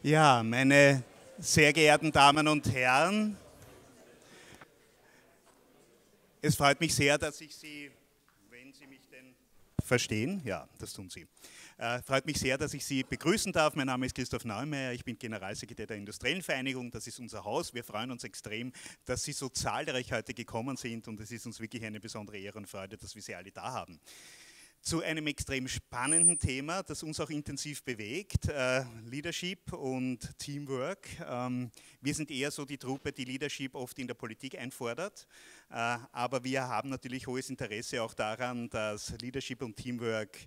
Ja, meine sehr geehrten Damen und Herren, es freut mich sehr, dass ich Sie, wenn Sie mich denn verstehen, ja, das tun Sie, freut mich sehr, dass ich Sie begrüßen darf. Mein Name ist Christoph Neumeier, ich bin Generalsekretär der Industriellen Vereinigung, das ist unser Haus. Wir freuen uns extrem, dass Sie so zahlreich heute gekommen sind und es ist uns wirklich eine besondere Ehre und Freude, dass wir Sie alle da haben. Zu einem extrem spannenden Thema, das uns auch intensiv bewegt, Leadership und Teamwork. Wir sind eher so die Truppe, die Leadership oft in der Politik einfordert, aber wir haben natürlich hohes Interesse auch daran, dass Leadership und Teamwork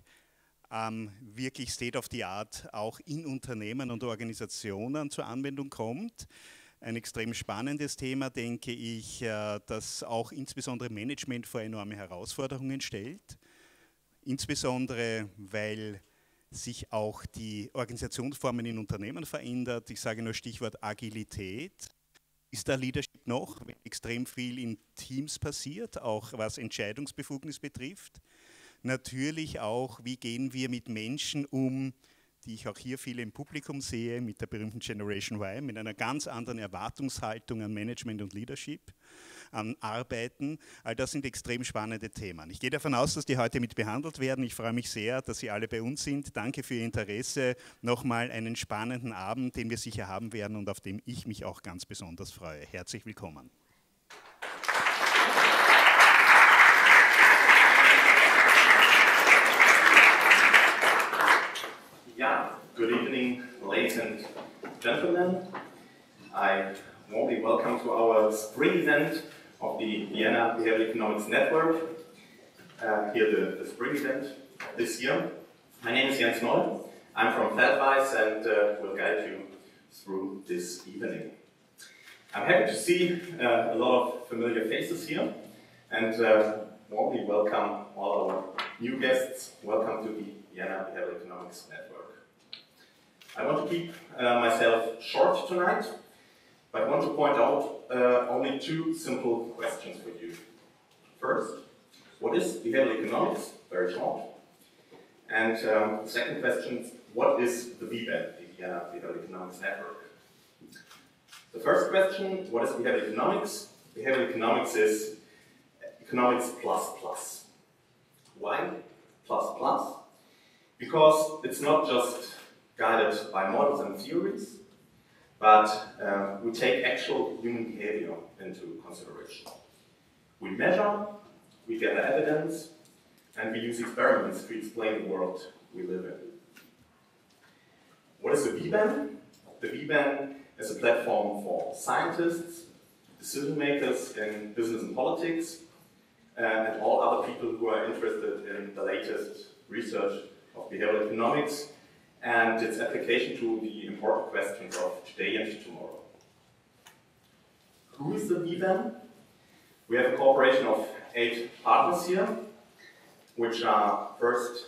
wirklich State of the Art auch in Unternehmen und Organisationen zur Anwendung kommt. Ein extrem spannendes Thema, denke ich, das auch insbesondere Management vor enorme Herausforderungen stellt. Insbesondere, weil sich auch die Organisationsformen in Unternehmen verändert. Ich sage nur Stichwort Agilität. Ist da Leadership noch, wenn extrem viel in Teams passiert, auch was Entscheidungsbefugnis betrifft? Natürlich auch, wie gehen wir mit Menschen um, die ich auch hier viele im Publikum sehe, mit der berühmten Generation Y, mit einer ganz anderen Erwartungshaltung an Management und Leadership, an Arbeiten. All das sind extrem spannende Themen. Ich gehe davon aus, dass die heute mit behandelt werden. Ich freue mich sehr, dass Sie alle bei uns sind. Danke für Ihr Interesse. Nochmal einen spannenden Abend, den wir sicher haben werden und auf den ich mich auch ganz besonders freue. Herzlich willkommen. Yeah, good evening, ladies and gentlemen. I warmly welcome to our spring event of the Vienna Behavioral Economics Network. Here the spring event this year. My name is Jens Noll. I'm from Feldweiss and will guide you through this evening. I'm happy to see a lot of familiar faces here and warmly welcome all our new guests. Welcome to the Vienna Behavioral Economics Network. I want to keep myself short tonight, but I want to point out only two simple questions for you. First, what is behavioral economics? Very short. And the second question, what is the VBEN, the Vienna Behavioral Economics Network? The first question, what is behavioral economics? Behavioral economics is economics plus plus. Why plus plus? Because it's not just guided by models and theories, but we take actual human behavior into consideration. We measure, we gather evidence, and we use experiments to explain the world we live in. What is the VBEN? The VBEN is a platform for scientists, decision makers in business and politics, and all other people who are interested in the latest research of behavioral economics and its application to the important questions of today and tomorrow. Who is the VBEN? We have a cooperation of 8 partners here, which are first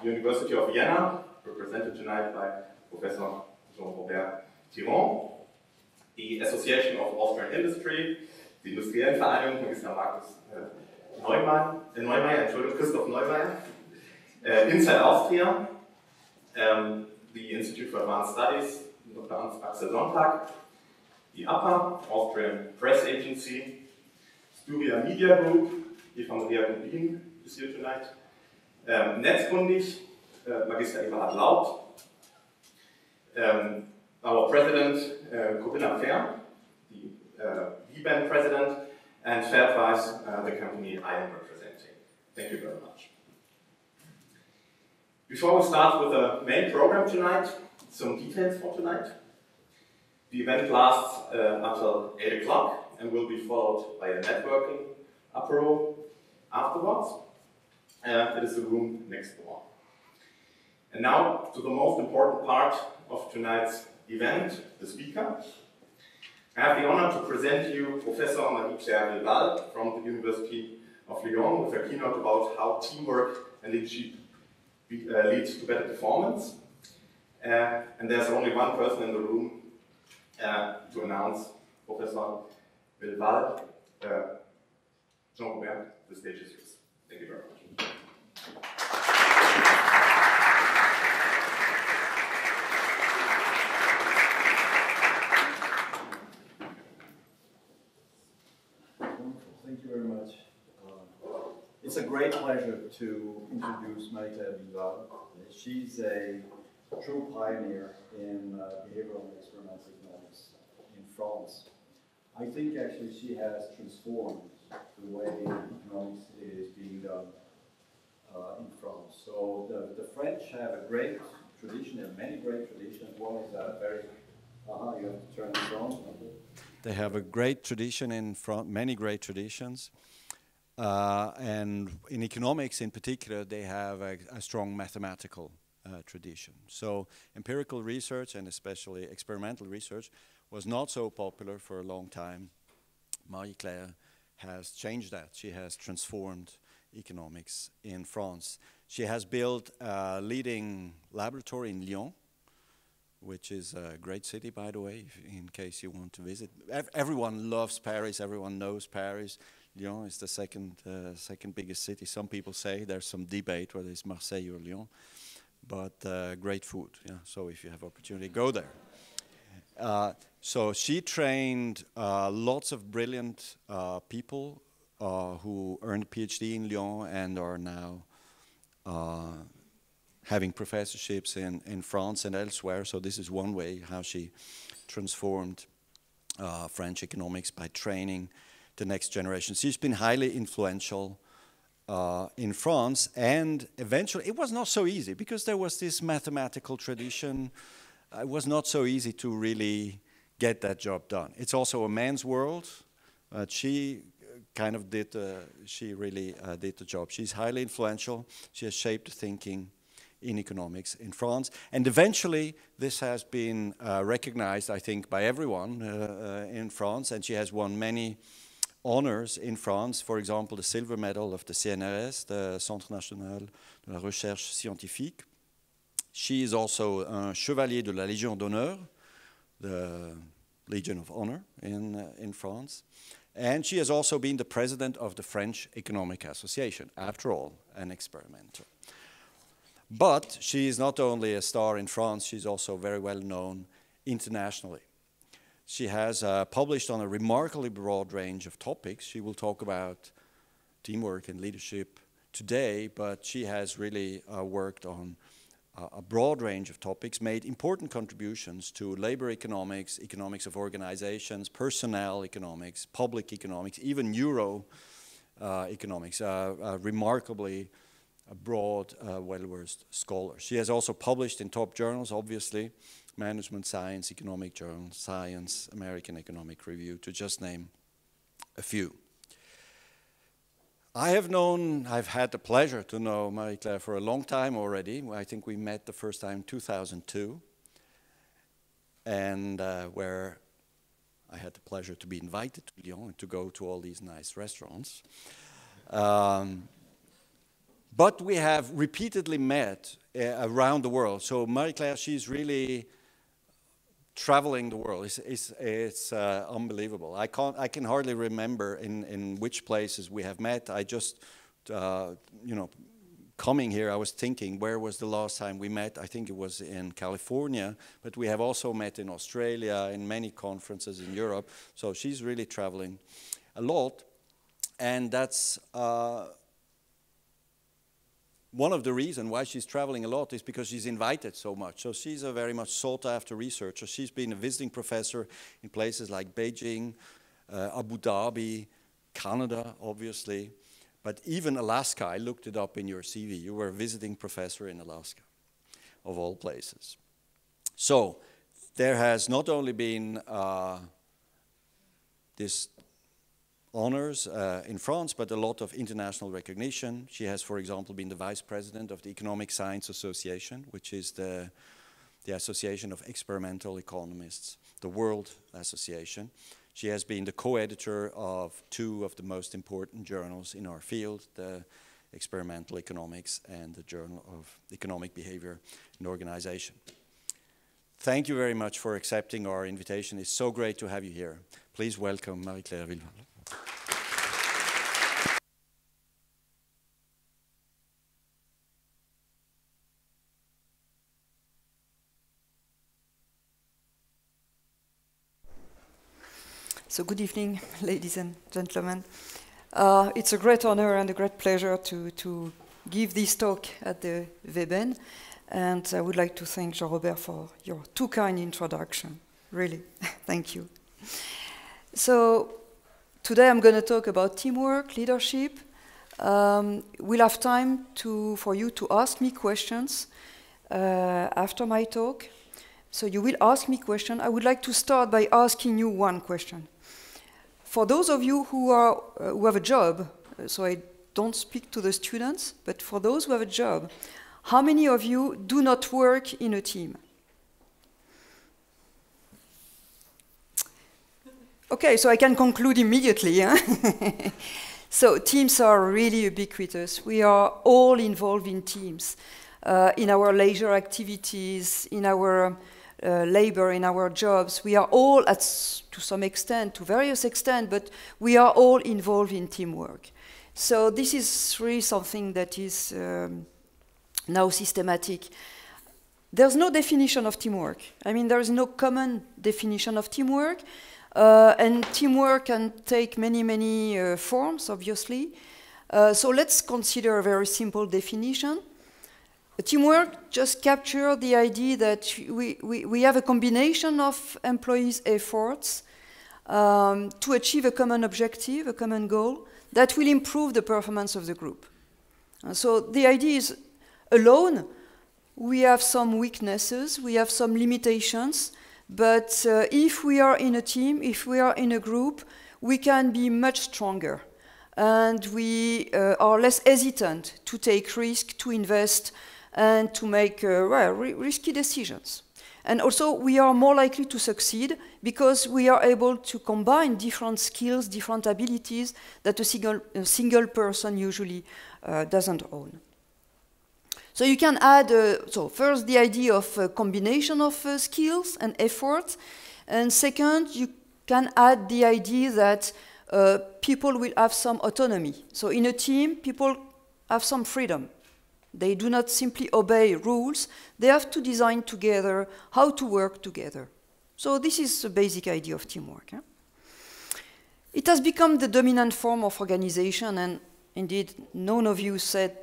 the University of Vienna, represented tonight by Professor Jean-Robert Thiron, the Association of Austrian Industry, die Industriellen Vereinigung, Magister Markus Christoph Neumeier, Inside Austria, the Institute for Advanced Studies, Dr. Axel Sonntag, the APA, Austrian Press Agency, Styria Media Group, Eva Maria Gubin is here tonight, Netzkundig, Magister Eberhard Laut, our president, Corinna Fair, the VBEN president, and Feldweiss, the company I am representing. Thank you very much. Before we start with the main program tonight, some details for tonight. The event lasts until 8 o'clock and will be followed by a networking apéro afterwards. It is the room next door. And now to the most important part of tonight's event, the speaker. I have the honor to present you Professor Marie-Claire Villval from the University of Lyon with a keynote about how teamwork and leadership leads to better performance. And there's only one person in the room to announce Professor Villval. Jean-Robert, the stage is yours. Thank you very much. great pleasure to introduce Marie-Claire Villval. She's a true pioneer in behavioral and experimental economics in France. I think actually she has transformed the way economics is being done in France. So the French have a great tradition, and many great traditions. One is very, you have to turn this on. They have a great tradition in France, many great traditions. And in economics in particular, they have a strong mathematical tradition. So empirical research, and especially experimental research, was not so popular for a long time. Marie-Claire has changed that. She has transformed economics in France. She has built a leading laboratory in Lyon, which is a great city, by the way, in case you want to visit. Everyone loves Paris. Everyone knows Paris. Lyon is the second biggest city. Some people say there's some debate whether it's Marseille or Lyon, but great food. Yeah. So if you have opportunity, go there. So she trained lots of brilliant people who earned a PhD in Lyon and are now having professorships in France and elsewhere. So this is one way how she transformed French economics by training the next generation. She's been highly influential in France, and eventually it was not so easy because there was this mathematical tradition. It was not so easy to really get that job done. It's also a man's world. She kind of did, she really did the job. She's highly influential. She has shaped thinking in economics in France. And eventually, this has been recognized, I think, by everyone in France. And she has won many honors in France. For example, the silver medal of the CNRS, the Centre National de la Recherche Scientifique. She is also a Chevalier de la Légion d'Honneur, the Legion of Honor in France. And she has also been the president of the French Economic Association, after all, an experimenter. But she is not only a star in France, she's also very well known internationally. She has published on a remarkably broad range of topics. She will talk about teamwork and leadership today, but she has really worked on a broad range of topics, made important contributions to labor economics, economics of organizations, personnel economics, public economics, even neuro economics, remarkably a broad, well-versed scholar. She has also published in top journals, obviously, Management Science, Economic Journal, Science, American Economic Review, to just name a few. I've had the pleasure to know Marie-Claire for a long time already. I think we met the first time in 2002, and where I had the pleasure to be invited to Lyon and to go to all these nice restaurants. But we have repeatedly met around the world. So Marie-Claire, she's really traveling the world. It's unbelievable. I can hardly remember in which places we have met. I just, coming here, I was thinking, where was the last time we met? I think it was in California, but we have also met in Australia, in many conferences in Europe. So she's really traveling a lot, and that's one of the reasons why she's traveling a lot is because she's invited so much. So she's a very much sought-after researcher. She's been a visiting professor in places like Beijing, Abu Dhabi, Canada, obviously, but even Alaska. I looked it up in your CV. You were a visiting professor in Alaska, of all places. So there has not only been this honors in France, but a lot of international recognition. She has, for example, been the vice president of the Economic Science Association, which is the Association of Experimental Economists, the World Association. She has been the co-editor of two of the most important journals in our field, the Experimental Economics and the Journal of Economic Behavior and Organization. Thank you very much for accepting our invitation. It's so great to have you here. Please welcome Marie-Claire Villval. So good evening, ladies and gentlemen. It's a great honor and a great pleasure to give this talk at the Weben. And I would like to thank Jean-Robert for your too kind introduction. Really, thank you. So today I'm going to talk about teamwork, leadership. We'll have time for you to ask me questions after my talk. So you will ask me questions. I would like to start by asking you one question. For those of you who have a job, so I don't speak to the students, but for those who have a job, how many of you do not work in a team? Okay, so I can conclude immediately. Huh? So teams are really ubiquitous. We are all involved in teams, in our leisure activities, in our labor, in our jobs. We are all, to some extent, to various extent, but we are all involved in teamwork. So this is really something that is now systematic. There's no definition of teamwork. I mean, there is no common definition of teamwork. And teamwork can take many forms, obviously. So let's consider a very simple definition. Teamwork just captures the idea that we have a combination of employees' efforts to achieve a common objective, a common goal, that will improve the performance of the group. So the idea is, alone, we have some weaknesses, we have some limitations, but if we are in a team, if we are in a group, we can be much stronger. And we are less hesitant to take risk, to invest, and to make risky decisions. And also, we are more likely to succeed because we are able to combine different skills, different abilities that a single person usually doesn't own. So you can add, so first the idea of a combination of skills and effort. And second, you can add the idea that people will have some autonomy. So in a team, people have some freedom. They do not simply obey rules. They have to design together how to work together. So this is the basic idea of teamwork. Eh? It has become the dominant form of organization, and indeed, none of you said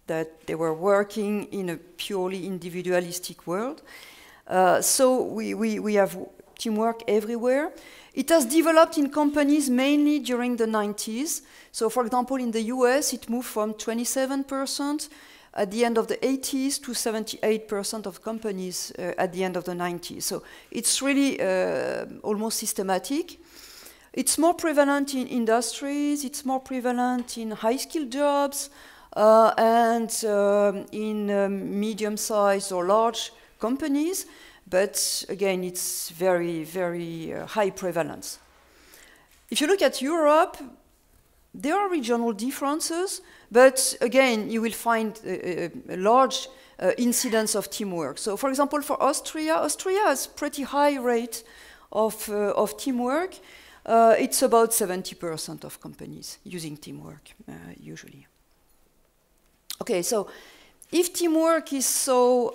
that they were working in a purely individualistic world. So we have teamwork everywhere. It has developed in companies mainly during the 90s. So for example, in the US, it moved from 27% at the end of the 80s to 78% of companies at the end of the 90s. So it's really almost systematic. It's more prevalent in industries, it's more prevalent in high-skilled jobs, and in medium-sized or large companies, but again, it's very high prevalence. If you look at Europe, there are regional differences, but again, you will find a large incidence of teamwork. So, for example, for Austria has pretty high rate of teamwork. It's about 70% of companies using teamwork usually. Okay, so if teamwork is so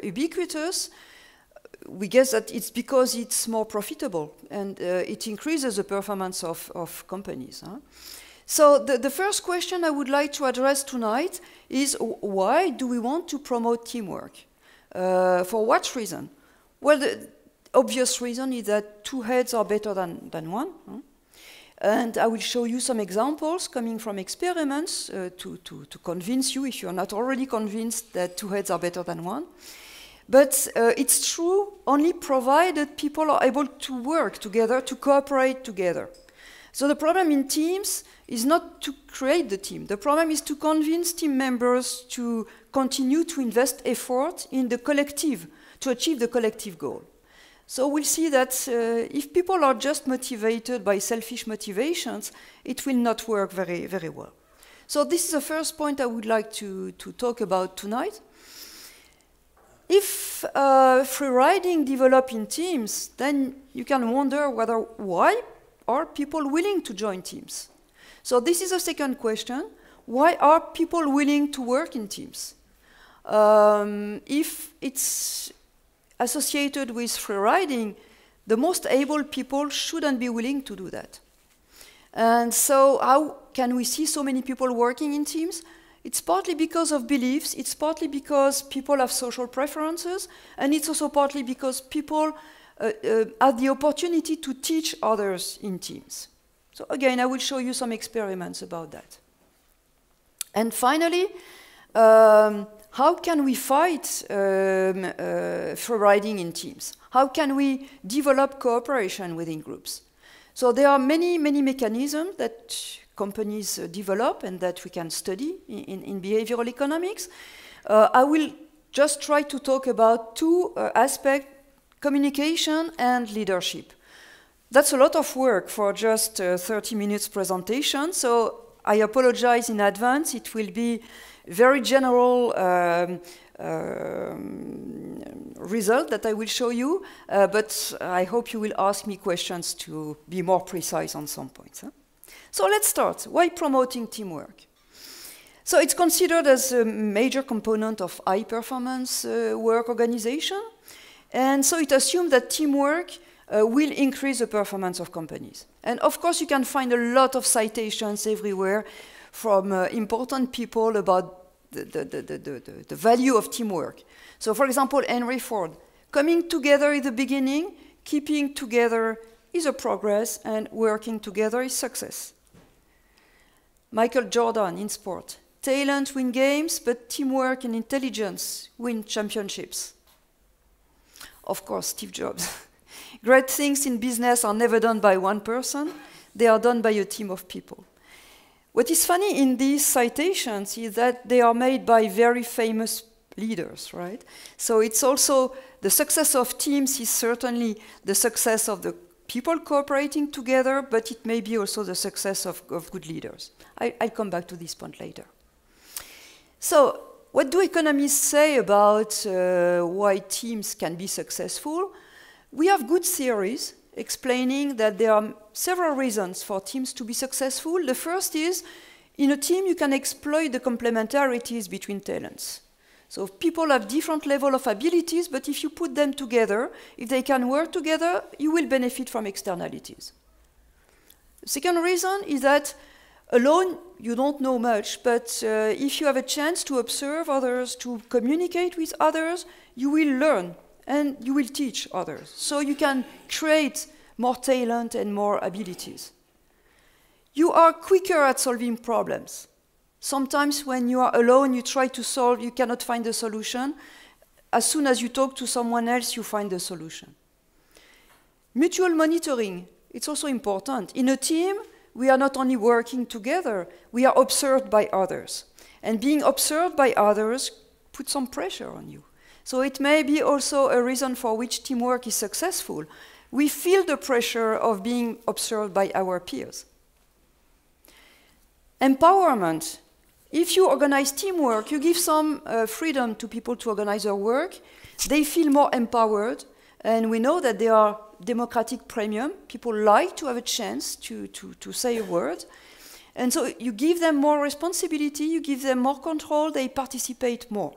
ubiquitous, we guess that it's because it's more profitable and it increases the performance of companies. Huh? So the first question I would like to address tonight is, why do we want to promote teamwork? For what reason? Well, the obvious reason is that two heads are better than one. Huh? And I will show you some examples coming from experiments to convince you, if you're not already convinced, that two heads are better than one. But it's true only provided people are able to work together, to cooperate together. So the problem in teams is not to create the team. The problem is to convince team members to continue to invest effort in the collective, to achieve the collective goal. So we'll see that if people are just motivated by selfish motivations, it will not work very well. So this is the first point I would like to talk about tonight. If free riding develops in teams, then you can wonder why are people willing to join teams? So this is the second question. Why are people willing to work in teams? If it's associated with free riding, the most able people shouldn't be willing to do that. And so how can we see so many people working in teams? It's partly because of beliefs, it's partly because people have social preferences, and it's also partly because people have the opportunity to teach others in teams. So again, I will show you some experiments about that. And finally, how can we fight free riding in teams? How can we develop cooperation within groups? So there are many mechanisms that companies develop and that we can study in behavioral economics. I will just try to talk about two aspects, communication and leadership. That's a lot of work for just 30 minutes presentation, so I apologize in advance. It will be very general result that I will show you, but I hope you will ask me questions to be more precise on some points. Huh? So let's start. Why promoting teamwork? So it's considered as a major component of high-performance work organization, and so it assumes that teamwork will increase the performance of companies. And of course, you can find a lot of citations everywhere from important people about the value of teamwork. So for example, Henry Ford, coming together in the beginning, keeping together is a progress, and working together is success. Michael Jordan in sport, talent win games, but teamwork and intelligence win championships. Of course, Steve Jobs. Great things in business are never done by one person, they are done by a team of people. What is funny in these citations is that they are made by very famous leaders, right? So it's also the success of teams is certainly the success of the people cooperating together, but it may be also the success of good leaders. I'll come back to this point later. So what do economists say about why teams can be successful? We have good theories explaining that there are several reasons for teams to be successful. The first is, in a team you can exploit the complementarities between talents. So people have different levels of abilities, but if you put them together, if they can work together, you will benefit from externalities. The second reason is that alone you don't know much, but if you have a chance to observe others, to communicate with others, you will learn and you will teach others. So you can create more talent and more abilities. You are quicker at solving problems. Sometimes when you are alone, you try to solve, you cannot find a solution. As soon as you talk to someone else, you find a solution. Mutual monitoring, it's also important. In a team, we are not only working together, we are observed by others. And being observed by others puts some pressure on you. So it may be also a reason for which teamwork is successful. We feel the pressure of being observed by our peers. Empowerment. If you organize teamwork, you give some freedom to people to organize their work. They feel more empowered, and we know that there are democratic premium. People like to have a chance to say a word. And so you give them more responsibility, you give them more control, they participate more.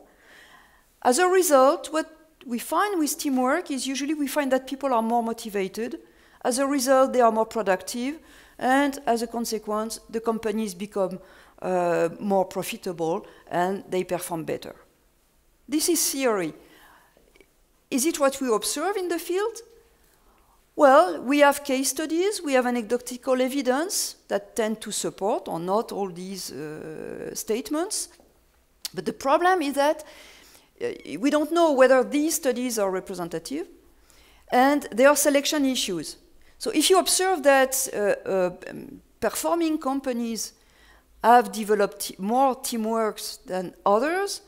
As a result, what we find with teamwork is usually we find that people are more motivated. As a result, they are more productive, and as a consequence, the companies become more profitable and they perform better. This is theory. Is it what we observe in the field? Well, we have case studies, we have anecdotal evidence that tend to support or not all these statements. But the problem is that we don't know whether these studies are representative, and there are selection issues. So if you observe that performing companies have developed more teamwork than others,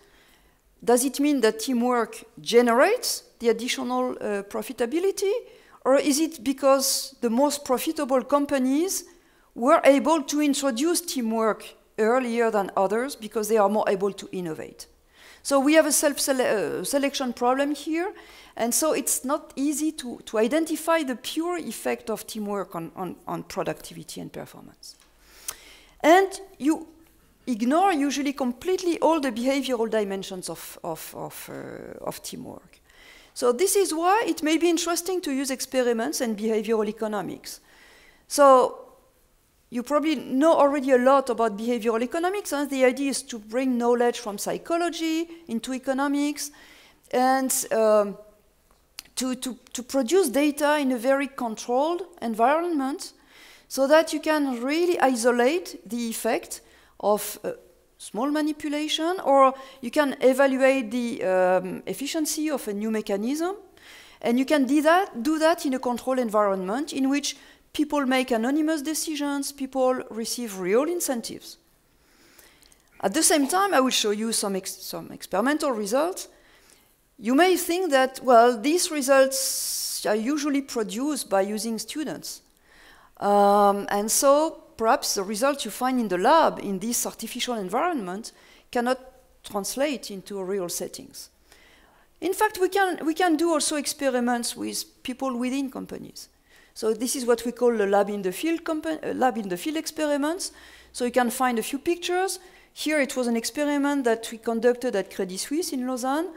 does it mean that teamwork generates the additional profitability? Or is it because the most profitable companies were able to introduce teamwork earlier than others because they are more able to innovate? So we have a self-selection problem here, and so it's not easy to identify the pure effect of teamwork on productivity and performance. And you ignore usually completely all the behavioral dimensions of teamwork. So this is why it may be interesting to use experiments and behavioral economics. So you probably know already a lot about behavioral economics. And the idea is to bring knowledge from psychology into economics and to produce data in a very controlled environment so that you can really isolate the effect of small manipulation, or you can evaluate the efficiency of a new mechanism. And you can do that in a controlled environment in which people make anonymous decisions, people receive real incentives. At the same time, I will show you some experimental results. You may think that, well, these results are usually produced by using students. And so perhaps the results you find in the lab in this artificial environment cannot translate into real settings. In fact, we can do also experiments with people within companies. So this is what we call the lab in the field experiments. So you can find a few pictures. Here it was an experiment that we conducted at Credit Suisse in Lausanne.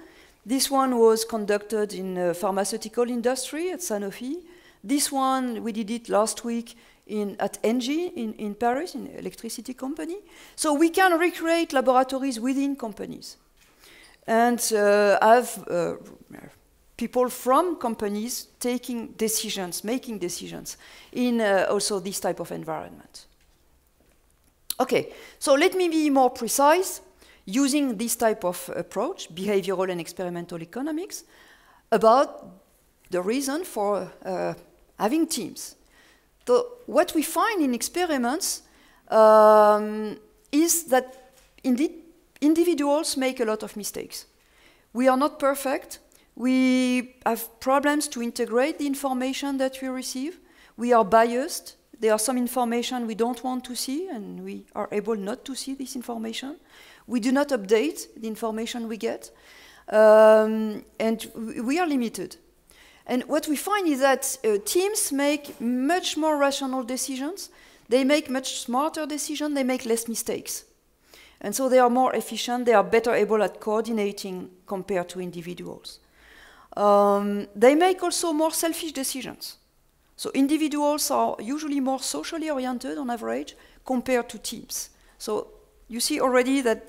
This one was conducted in the pharmaceutical industry at Sanofi. This one, we did it last week at Engie in Paris, in the electricity company. So we can recreate laboratories within companies and have people from companies taking decisions, making decisions in also this type of environment. Okay, so let me be more precise using this type of approach, behavioral and experimental economics, about the reason for having teams. So what we find in experiments is that indeed individuals make a lot of mistakes. We are not perfect. We have problems to integrate the information that we receive. We are biased. There are some information we don't want to see, and we are able not to see this information. We do not update the information we get, and we are limited. And what we find is that teams make much more rational decisions. They make much smarter decisions. They make less mistakes. And so they are more efficient. They are better able at coordinating compared to individuals. They make also more selfish decisions. So individuals are usually more socially oriented on average compared to teams. So you see already that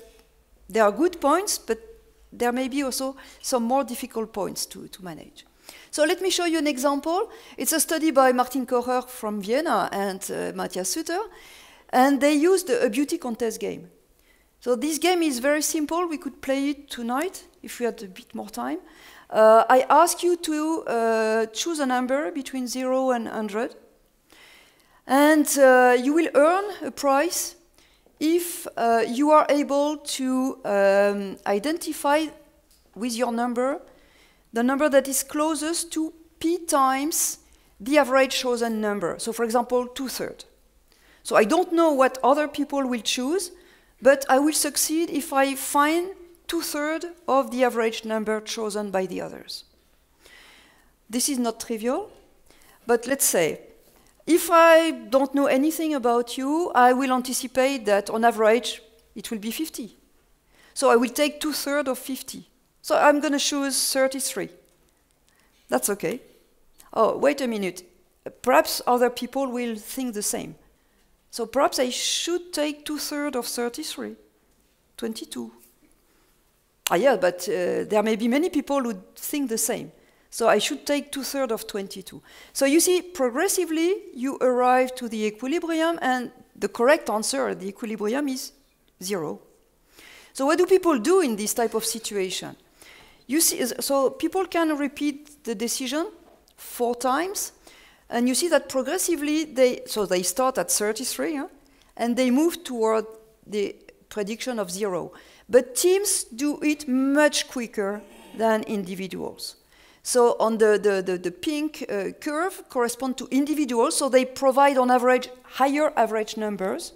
there are good points, but there may be also some more difficult points to manage. So let me show you an example. It's a study by Martin Kocher from Vienna and Matthias Sutter, and they used a beauty contest game. So this game is very simple. We could play it tonight if we had a bit more time. I ask you to choose a number between 0 and 100, and you will earn a prize if you are able to identify with your number the number that is closest to p times the average chosen number. So for example, 2/3. So I don't know what other people will choose, but I will succeed if I find 2/3 of the average number chosen by the others. This is not trivial, but let's say, if I don't know anything about you, I will anticipate that on average it will be 50. So I will take 2/3 of 50. So I'm going to choose 33. That's okay. Oh, wait a minute. Perhaps other people will think the same. So perhaps I should take 2/3 of 33, 22. Yeah, but there may be many people who think the same. So I should take 2/3 of 22. So you see, progressively, you arrive to the equilibrium, and the correct answer at the equilibrium is 0. So what do people do in this type of situation? You see, so people can repeat the decision 4 times, and you see that progressively, they start at 33, and they move toward the prediction of 0. But teams do it much quicker than individuals. So on the pink curve correspond to individuals, so they provide on average higher average numbers,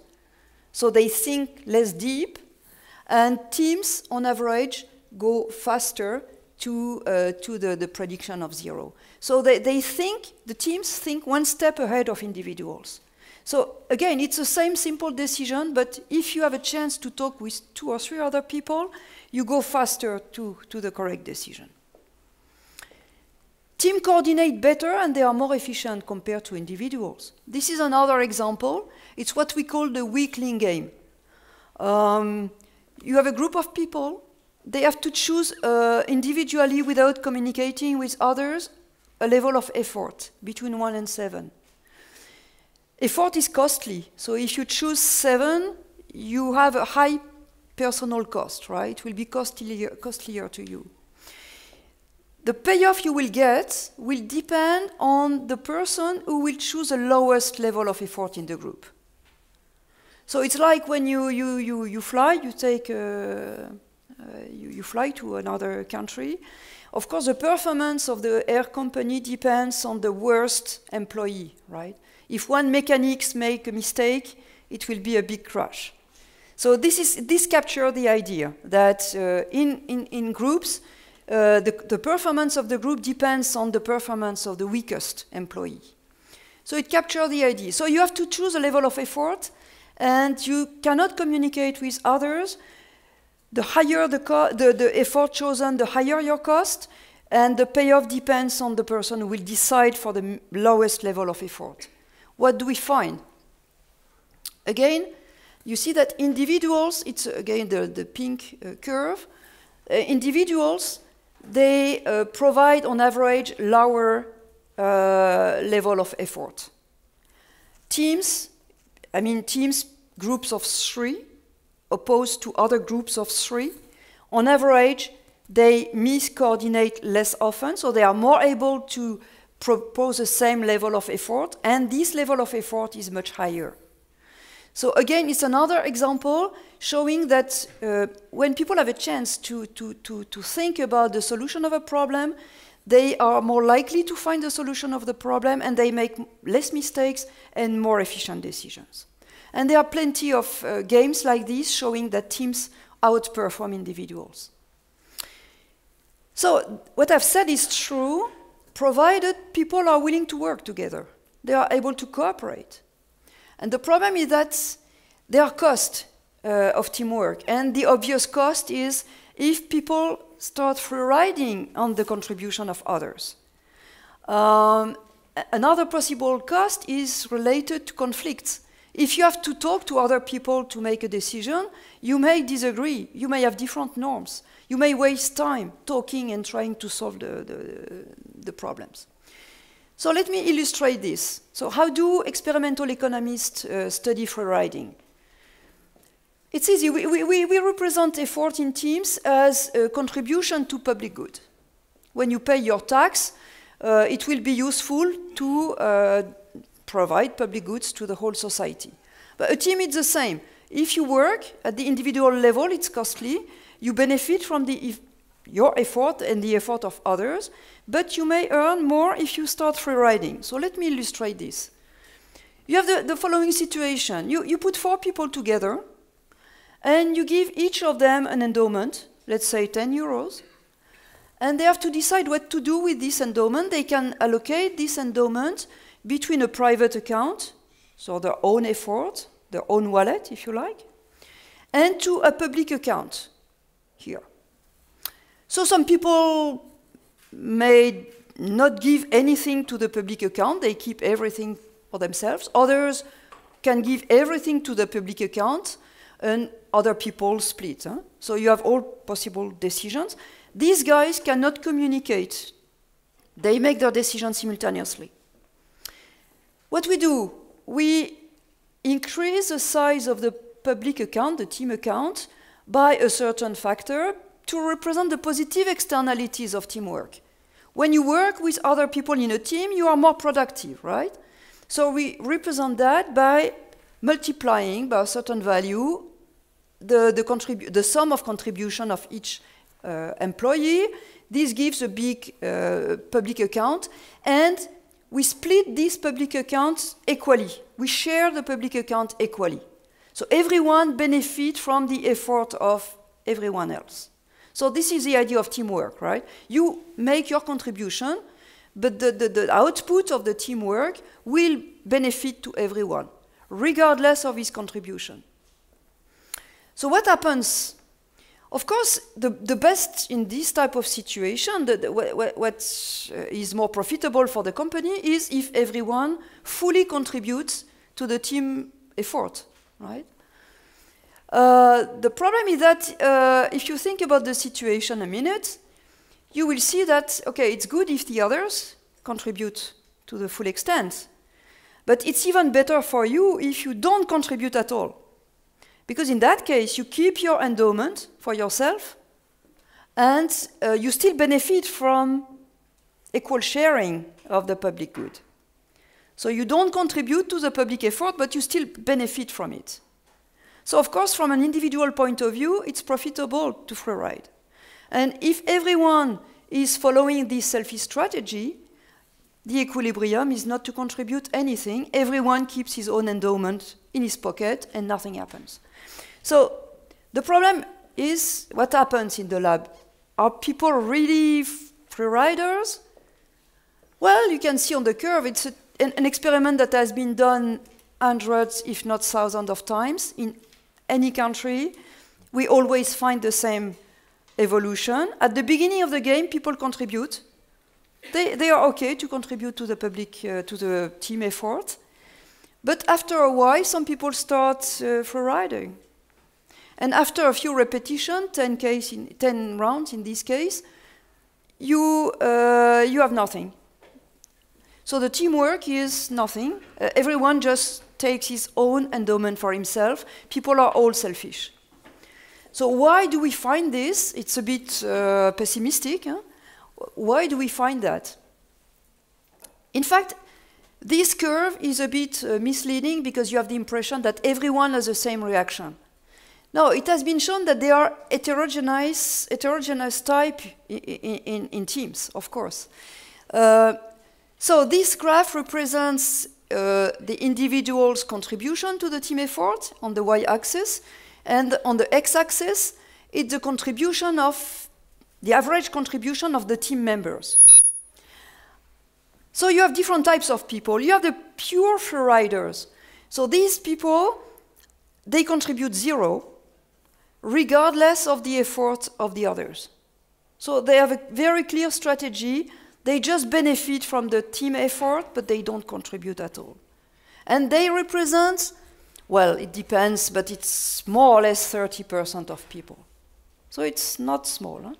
so they think less deep, and teams on average go faster to the prediction of 0. So the teams think 1 step ahead of individuals. So again, it's the same simple decision, but if you have a chance to talk with 2 or 3 other people, you go faster to the correct decision. Teams coordinate better and they are more efficient compared to individuals. This is another example. It's what we call the weak link game. You have a group of people. They have to choose individually, without communicating with others, a level of effort between 1 and 7. Effort is costly. So if you choose 7, you have a high personal cost, right? It will be costlier to you. The payoff you will get will depend on the person who will choose the lowest level of effort in the group. So it's like when you fly, you fly to another country. Of course, the performance of the air company depends on the worst employee, right? If one mechanic makes a mistake, it will be a big crash. So this captures the idea that in groups, the performance of the group depends on the performance of the weakest employee. So it captures the idea. So you have to choose a level of effort, and you cannot communicate with others. The higher the effort chosen, the higher your cost, and the payoff depends on the person who will decide for the lowest level of effort. What do we find? Again, you see that individuals, it's again the pink curve, individuals, they provide on average lower level of effort. Teams, groups of 3, opposed to other groups of 3, on average, they miscoordinate less often, so they are more able to propose the same level of effort, and this level of effort is much higher. So again, it's another example showing that when people have a chance to think about the solution of a problem, they are more likely to find the solution of the problem, and they make less mistakes and more efficient decisions. And there are plenty of games like this showing that teams outperform individuals. So what I've said is true, provided people are willing to work together. They are able to cooperate. And the problem is that there are costs of teamwork. And the obvious cost is if people start free-riding on the contribution of others. Another possible cost is related to conflicts. If you have to talk to other people to make a decision, you may disagree. You may have different norms. You may waste time talking and trying to solve the problems. So let me illustrate this. So how do experimental economists study free riding? It's easy. We represent effort in teams as a contribution to public good. When you pay your tax, it will be useful to provide public goods to the whole society. But a team is the same. If you work at the individual level, it's costly. You benefit from your effort and the effort of others, but you may earn more if you start free riding. So let me illustrate this. You have the following situation. You put 4 people together, and you give each of them an endowment, let's say 10 euros, and they have to decide what to do with this endowment. They can allocate this endowment between a private account, so their own effort, their own wallet, if you like, and to a public account, here. So some people may not give anything to the public account. They keep everything for themselves. Others can give everything to the public account, and other people split. Huh? So you have all possible decisions. These guys cannot communicate. They make their decisions simultaneously. What we do, we increase the size of the public account, the team account, by a certain factor to represent the positive externalities of teamwork. When you work with other people in a team, you are more productive, right? So we represent that by multiplying by a certain value the sum of contribution of each employee. This gives a big public account, and we split this public account equally. We share the public account equally. So everyone benefits from the effort of everyone else. So this is the idea of teamwork, right? You make your contribution, but the output of the teamwork will benefit to everyone, regardless of his contribution. So what happens? Of course, the best in this type of situation, what is more profitable for the company is if everyone fully contributes to the team effort, right? The problem is that if you think about the situation a minute, you will see that, okay, it's good if the others contribute to the full extent, but it's even better for you if you don't contribute at all. Because in that case, you keep your endowment for yourself, and you still benefit from equal sharing of the public good. So you don't contribute to the public effort, but you still benefit from it. So of course, from an individual point of view, it's profitable to free ride. And if everyone is following this selfish strategy, the equilibrium is not to contribute anything. Everyone keeps his own endowment in his pocket, and nothing happens. So the problem is what happens in the lab. Are people really free riders? Well, you can see on the curve, it's an experiment that has been done hundreds, if not thousands of times in any country. We always find the same evolution. At the beginning of the game, people contribute. They are okay to contribute to the public, to the team effort. But after a while, some people start free riding. And after a few repetitions, 10 rounds in this case, you have nothing. So the teamwork is nothing. Everyone just takes his own endowment for himself. People are all selfish. So why do we find this? It's a bit pessimistic. Huh? Why do we find that? In fact, this curve is a bit misleading because you have the impression that everyone has the same reaction. No, it has been shown that they are heterogeneous type in teams, of course. So this graph represents the individual's contribution to the team effort on the y-axis, and on the x-axis, it's the contribution of the average contribution of the team members. So you have different types of people. You have the pure free riders. So these people, they contribute 0, regardless of the effort of the others. So they have a very clear strategy. They just benefit from the team effort, but they don't contribute at all. And they represent, well, it depends, but it's more or less 30% of people. So it's not small. Huh?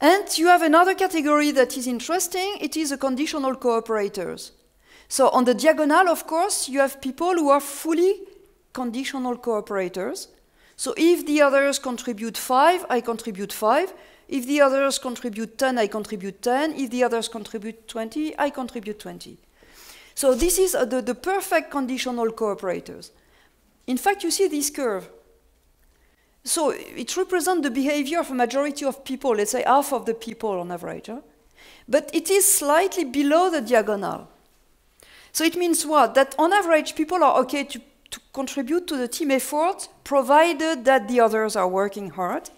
And you have another category that is interesting. It is the conditional cooperators. So on the diagonal, of course, you have people who are fully conditional cooperators. So if the others contribute 5, I contribute 5. If the others contribute 10, I contribute 10. If the others contribute 20, I contribute 20. So this is the perfect conditional cooperators. In fact, you see this curve. So it represents the behavior of a majority of people, let's say half of the people on average. Huh? But it is slightly below the diagonal. So it means what? That on average, people are okay to contribute to the team effort, provided that the others are working hard.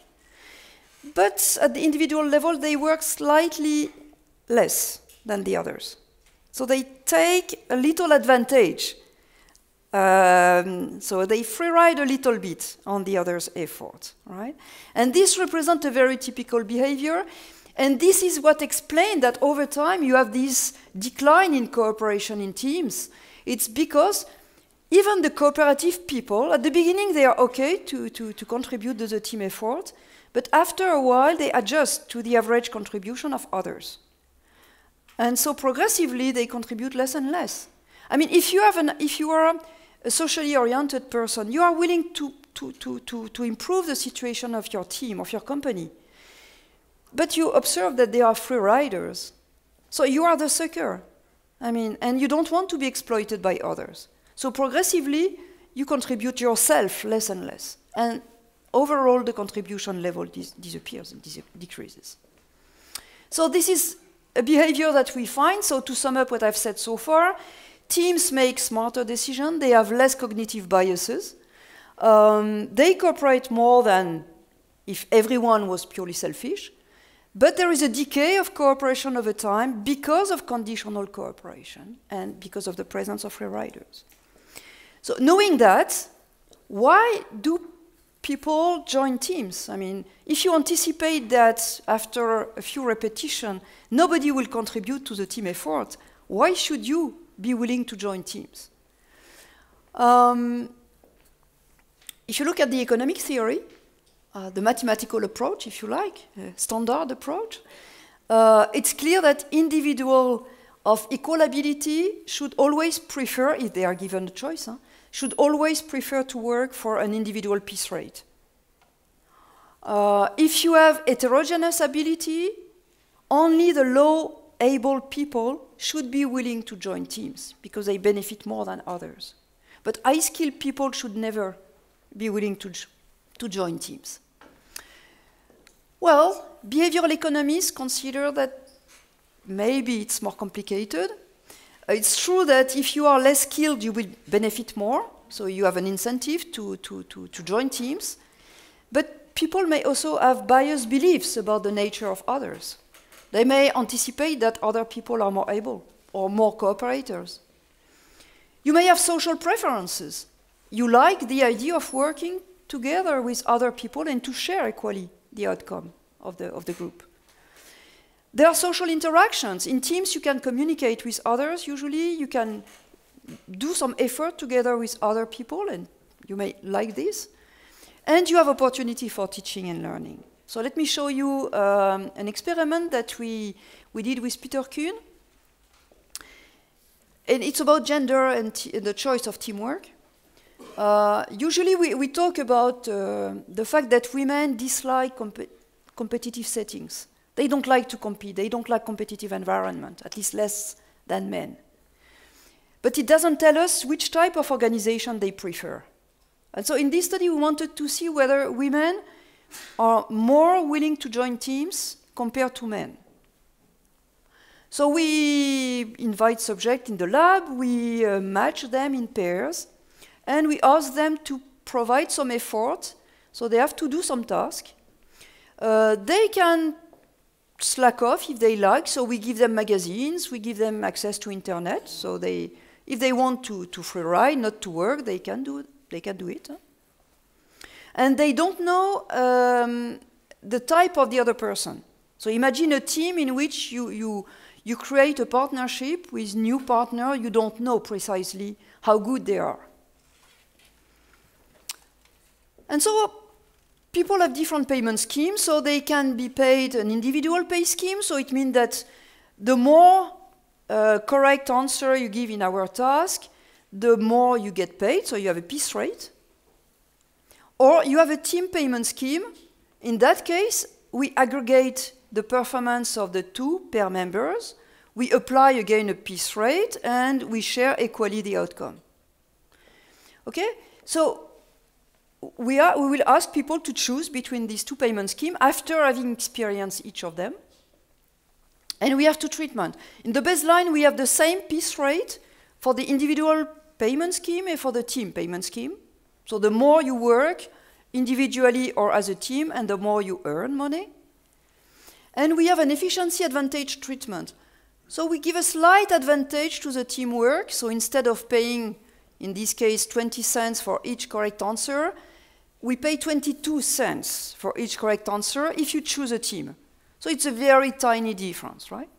But at the individual level, they work slightly less than the others. So they take a little advantage. So they free ride a little bit on the others' effort, right? And this represents a very typical behavior. And this is what explains that over time you have this decline in cooperation in teams. It's because even the cooperative people, at the beginning they are okay to contribute to the team effort, but after a while they adjust to the average contribution of others. And so progressively they contribute less and less. I mean, if you are a socially oriented person, you are willing to improve the situation of your team, of your company. But you observe that they are free riders. So you are the sucker. I mean, and you don't want to be exploited by others. So progressively, you contribute yourself less and less. And overall, the contribution level disappears and decreases. So this is a behavior that we find. So to sum up what I've said so far, teams make smarter decisions. They have less cognitive biases. They cooperate more than if everyone was purely selfish. But there is a decay of cooperation over time because of conditional cooperation and because of the presence of free riders. So knowing that, why do people join teams. I mean, if you anticipate that after a few repetitions, nobody will contribute to the team effort, why should you be willing to join teams? If you look at the economic theory, the mathematical approach, if you like, standard approach, it's clear that individuals of equal ability should always prefer, if they are given a choice, should always prefer to work for an individual piece rate. If you have heterogeneous ability, only the low-able people should be willing to join teams because they benefit more than others. But high-skilled people should never be willing to join teams. Well, behavioral economists consider that maybe it's more complicated. It's true that if you are less skilled, you will benefit more, so you have an incentive to join teams. But people may also have biased beliefs about the nature of others. They may anticipate that other people are more able or more cooperators. You may have social preferences. You like the idea of working together with other people and to share equally the outcome of the group. There are social interactions. In teams, you can communicate with others. Usually, you can do some effort together with other people, and you may like this. And you have opportunity for teaching and learning. So let me show you an experiment that we did with Peter Kuhn. And it's about gender and the choice of teamwork. Usually we talk about the fact that women dislike competitive settings. They don't like to compete. They don't like competitive environment, at least less than men. But it doesn't tell us which type of organization they prefer. And so in this study, we wanted to see whether women are more willing to join teams compared to men. So we invite subjects in the lab, we match them in pairs, and we ask them to provide some effort, so they have to do some task. They can slack off if they like, so we give them magazines, we give them access to internet, so if they want to free ride, not to work, they can do it. And they don't know the type of the other person. So imagine a team in which you create a partnership with new partner, you don't know precisely how good they are. And so people have different payment schemes, so they can be paid an individual pay scheme, so it means that the more correct answer you give in our task, the more you get paid, so you have a piece rate. Or you have a team payment scheme. In that case, we aggregate the performance of the two pair members, we apply again a piece rate, and we share equally the outcome. Okay? So we will ask people to choose between these two payment schemes after having experienced each of them. And we have two treatments. In the baseline, we have the same piece rate for the individual payment scheme and for the team payment scheme. So the more you work individually or as a team, and the more you earn money. And we have an efficiency advantage treatment. So we give a slight advantage to the teamwork. So instead of paying, in this case, 20 cents for each correct answer, we pay 22 cents for each correct answer if you choose a team. So it's a very tiny difference, right?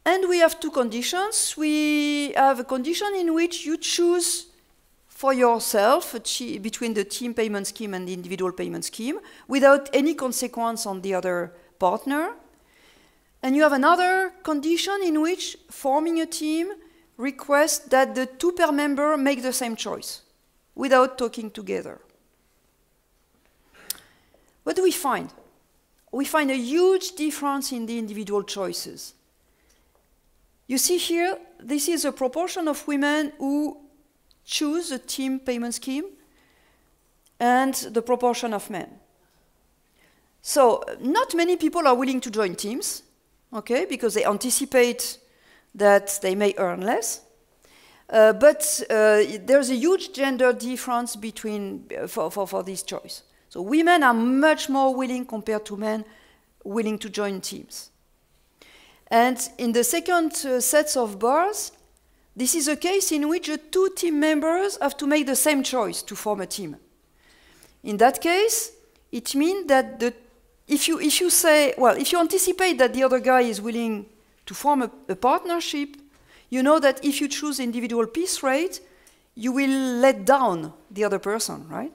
And we have two conditions. We have a condition in which you choose for yourself between the team payment scheme and the individual payment scheme without any consequence on the other partner. And you have another condition in which forming a team requests that the two pair members make the same choice without talking together. What do we find? We find a huge difference in the individual choices. You see here, this is a proportion of women who choose a team payment scheme and the proportion of men. So not many people are willing to join teams, okay, because they anticipate that they may earn less. But there's a huge gender difference between for this choice. So women are much more willing compared to men willing to join teams. And in the second sets of bars, this is a case in which the two team members have to make the same choice to form a team. In that case, it means that if you say, well, if you anticipate that the other guy is willing to form a partnership, you know that if you choose individual piece rate, you will let down the other person, right?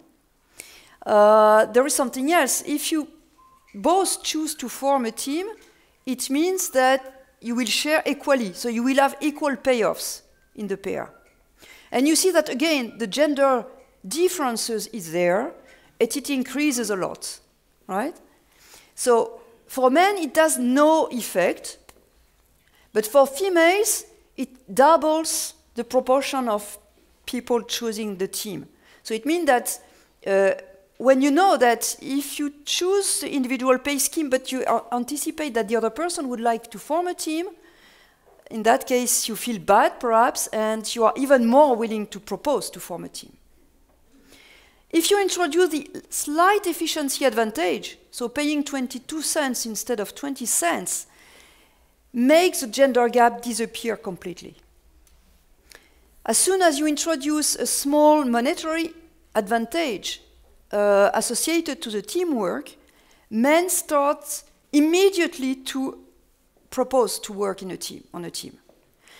There is something else. If you both choose to form a team, it means that you will share equally, so you will have equal payoffs in the pair. And you see that, again, the gender differences is there, and it increases a lot, right? So for men, it has no effect, but for females, it doubles the proportion of people choosing the team. So it means that when you know that if you choose the individual pay scheme, but you anticipate that the other person would like to form a team, in that case, you feel bad, perhaps, and you are even more willing to propose to form a team. If you introduce the slight efficiency advantage, so paying 22 cents instead of 20 cents, makes the gender gap disappear completely. As soon as you introduce a small monetary advantage associated to the teamwork, men start immediately to propose to work in on a team.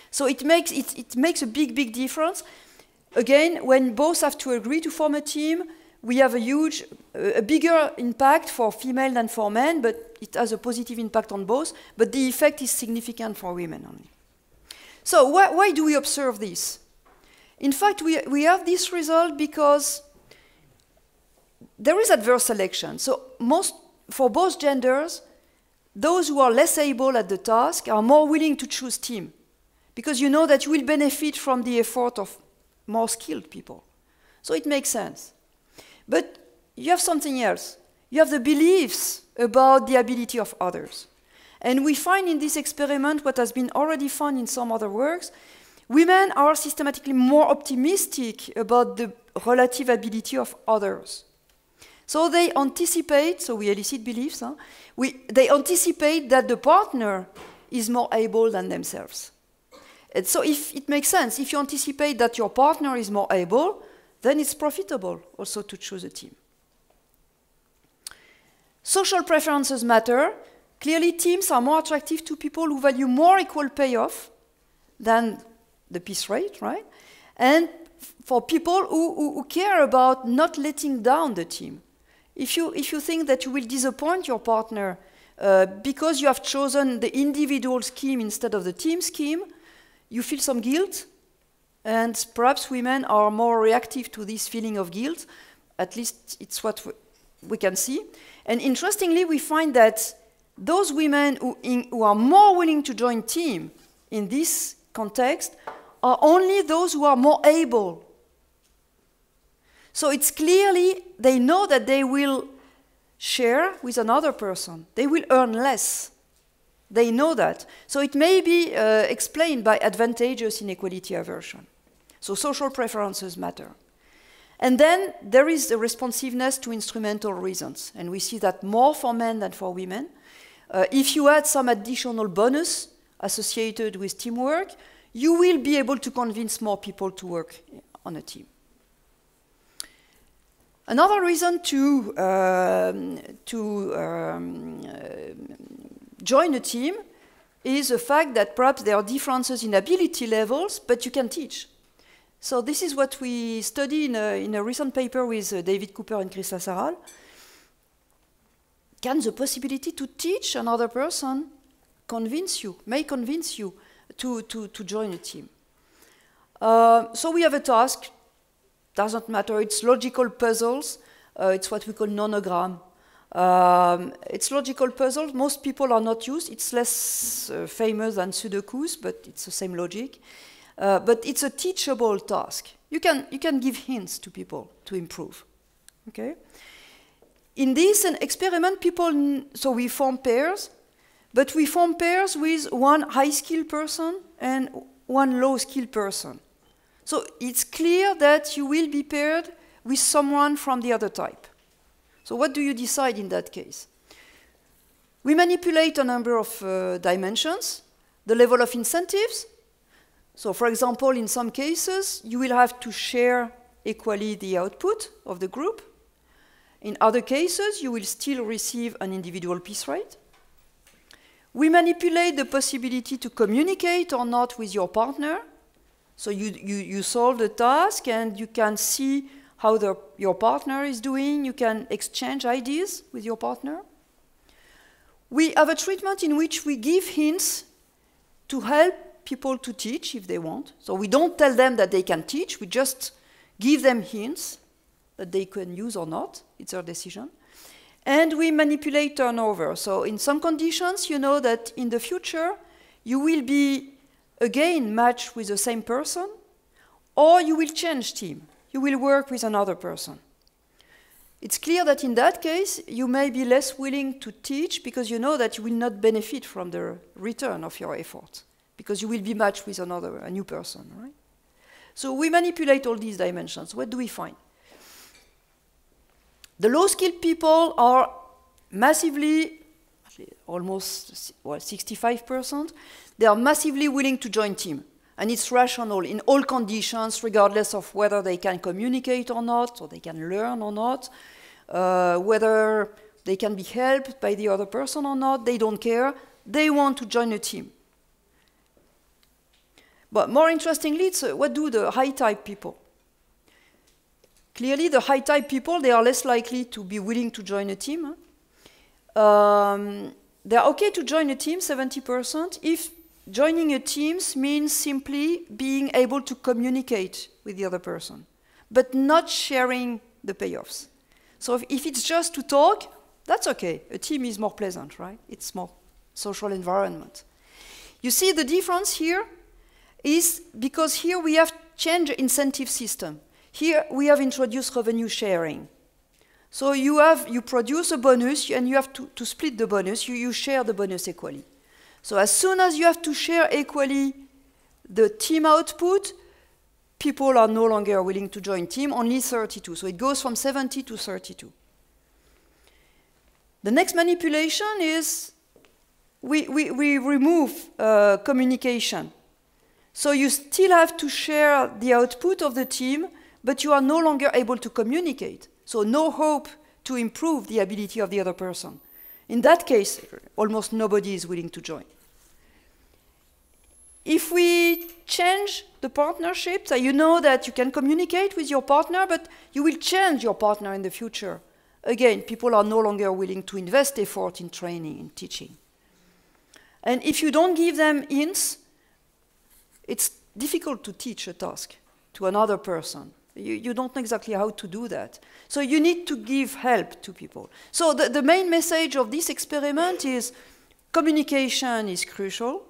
So it makes a big difference. Again, when both have to agree to form a team, we have a bigger impact for female than for men, but it has a positive impact on both, but the effect is significant for women only. So why do we observe this? In fact, we have this result because there is adverse selection. So for both genders, those who are less able at the task are more willing to choose team, because you know that you will benefit from the effort of more skilled people. So it makes sense. But you have something else. You have the beliefs about the ability of others. And we find in this experiment what has been already found in some other works. Women are systematically more optimistic about the relative ability of others. So they anticipate, so we elicit beliefs, they anticipate that the partner is more able than themselves. And so if it makes sense, if you anticipate that your partner is more able, then it's profitable also to choose a team. Social preferences matter. Clearly, teams are more attractive to people who value more equal payoff than the piece rate, right? And for people who care about not letting down the team. If you think that you will disappoint your partner because you have chosen the individual scheme instead of the team scheme, you feel some guilt, and perhaps women are more reactive to this feeling of guilt. At least it's what we can see. And interestingly, we find that those women who are more willing to join team in this context are only those who are more able. So it's clearly, they know that they will share with another person. They will earn less. They know that. So it may be explained by advantageous inequality aversion. So social preferences matter. And then there is the responsiveness to instrumental reasons. And we see that more for men than for women. If you add some additional bonus associated with teamwork, you will be able to convince more people to work on a team. Another reason to join a team is the fact that perhaps there are differences in ability levels, but you can teach. So this is what we study in a recent paper with David Cooper and Chris Lassaral. Can the possibility to teach another person may convince you to join a team? So we have a task. Doesn't matter, it's logical puzzles. It's what we call nonogram. It's logical puzzles. Most people are not used. It's less famous than Sudokus, but it's the same logic. But it's a teachable task. You can give hints to people to improve. Okay. In this experiment, so we form pairs, but we form pairs with one high-skilled person and one low-skilled person. So it's clear that you will be paired with someone from the other type. So what do you decide in that case? We manipulate a number of dimensions, the level of incentives, So for example, in some cases, you will have to share equally the output of the group. In other cases, you will still receive an individual piece rate. We manipulate the possibility to communicate or not with your partner. So you solve the task and you can see how your partner is doing. You can exchange ideas with your partner. We have a treatment in which we give hints to help people to teach if they want. So we don't tell them that they can teach. We just give them hints that they can use or not. It's their decision. And we manipulate turnover. So in some conditions, you know that in the future, you will be again matched with the same person, or you will change team. You will work with another person. It's clear that in that case, you may be less willing to teach because you know that you will not benefit from the return of your effort, because you will be matched with a new person, right? So we manipulate all these dimensions. What do we find? The low-skilled people are massively, almost 65%, they are massively willing to join team. And it's rational in all conditions, regardless of whether they can communicate or not, or they can learn or not, whether they can be helped by the other person or not, they don't care. They want to join a team. But more interestingly, what do the high-type people? Clearly, the high-type people, they are less likely to be willing to join a team. They're okay to join a team, 70%, if joining a team means simply being able to communicate with the other person, but not sharing the payoffs. So if it's just to talk, that's okay. A team is more pleasant, right? It's more social environment. You see the difference here is because here we have changed incentive system. Here we have introduced revenue sharing. So you produce a bonus and you have to split the bonus. You share the bonus equally. So as soon as you have to share equally the team output, people are no longer willing to join team, only 32. So it goes from 70 to 32. The next manipulation is we remove communication. So you still have to share the output of the team, but you are no longer able to communicate. So no hope to improve the ability of the other person. In that case, almost nobody is willing to join. If we change the partnership, so you know that you can communicate with your partner, but you will change your partner in the future. Again, people are no longer willing to invest effort in training, in teaching. And if you don't give them hints, it's difficult to teach a task to another person. You don't know exactly how to do that. So you need to give help to people. So the main message of this experiment is communication is crucial